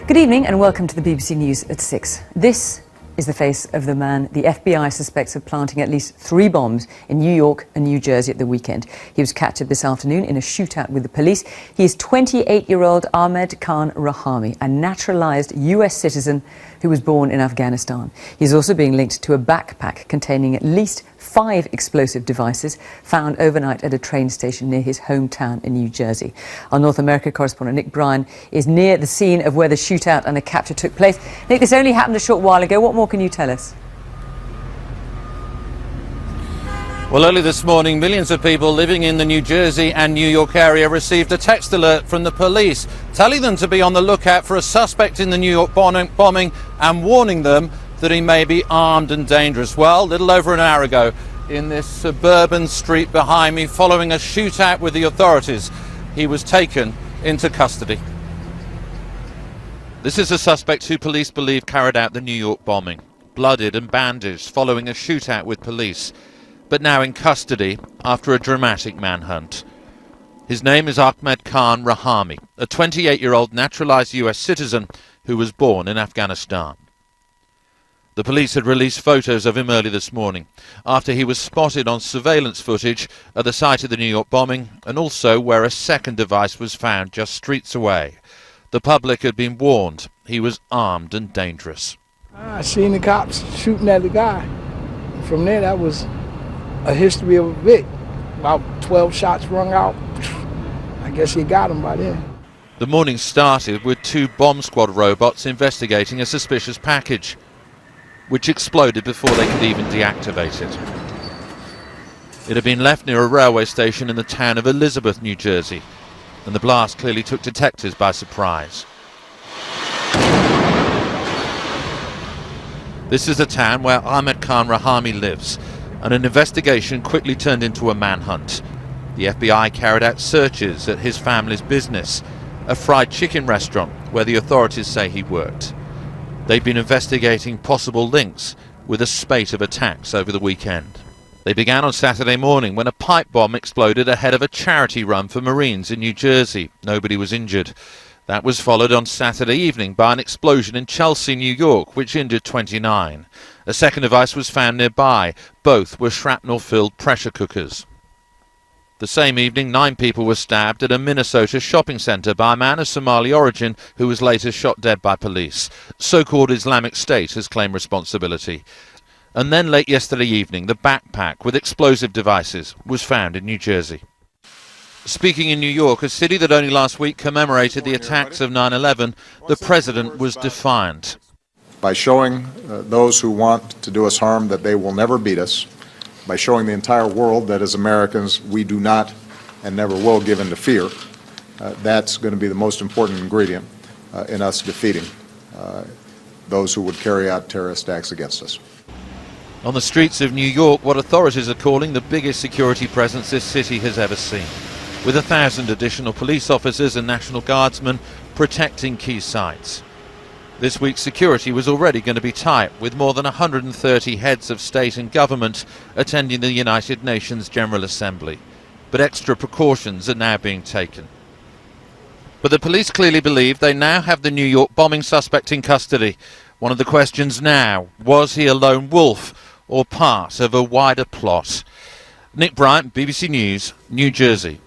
Good evening and welcome to the BBC News at 6. This is the face of the man the FBI suspects of planting at least 3 bombs in New York and New Jersey at the weekend. He was captured this afternoon in a shootout with the police. He is 28-year-old Ahmad Khan Rahami, a naturalized US citizen who was born in Afghanistan. He's also being linked to a backpack containing at least 5 explosive devices found overnight at a train station near his hometown in New Jersey. Our North America correspondent Nick Bryan is near the scene of where the shootout and the capture took place. Nick, this only happened a short while ago. What more can you tell us? Well, early this morning, millions of people living in the New Jersey and New York area received a text alert from the police telling them to be on the lookout for a suspect in the New York bombing and warning them that he may be armed and dangerous. Well, a little over an hour ago, in this suburban street behind me, following a shootout with the authorities, he was taken into custody. This is a suspect who police believe carried out the New York bombing, blooded and bandaged following a shootout with police, but now in custody after a dramatic manhunt. His name is Ahmad Khan Rahami, a 28-year-old naturalized US citizen who was born in Afghanistan. The police had released photos of him early this morning after he was spotted on surveillance footage at the site of the New York bombing and also where a second device was found just streets away. The public had been warned he was armed and dangerous. I seen the cops shooting at the guy. From there, that was a history of a Vic. About 12 shots rung out. I guess he got him by then. The morning started with 2 bomb squad robots investigating a suspicious package, which exploded before they could even deactivate it. It had been left near a railway station in the town of Elizabeth, New Jersey, and the blast clearly took detectives by surprise. This is the town where Ahmad Khan Rahami lives, and an investigation quickly turned into a manhunt. The FBI carried out searches at his family's business, a fried chicken restaurant where the authorities say he worked. They've been investigating possible links with a spate of attacks over the weekend. They began on Saturday morning when a pipe bomb exploded ahead of a charity run for Marines in New Jersey. Nobody was injured. That was followed on Saturday evening by an explosion in Chelsea, New York, which injured 29. A second device was found nearby. Both were shrapnel-filled pressure cookers. The same evening, 9 people were stabbed at a Minnesota shopping centre by a man of Somali origin who was later shot dead by police. So-called Islamic State has claimed responsibility. And then late yesterday evening, the backpack with explosive devices was found in New Jersey. Speaking in New York, a city that only last week commemorated the attacks of 9/11, the president was defiant. By showing those who want to do us harm that they will never beat us, by showing the entire world that as Americans we do not and never will give in to fear, that's going to be the most important ingredient in us defeating those who would carry out terrorist acts against us. On the streets of New York, what authorities are calling the biggest security presence this city has ever seen, with 1,000 additional police officers and National Guardsmen protecting key sites. This week's security was already going to be tight, with more than 130 heads of state and government attending the United Nations General Assembly. But extra precautions are now being taken. But the police clearly believe they now have the New York bombing suspect in custody. One of the questions now, was he a lone wolf or part of a wider plot? Nick Bryan, BBC News, New Jersey.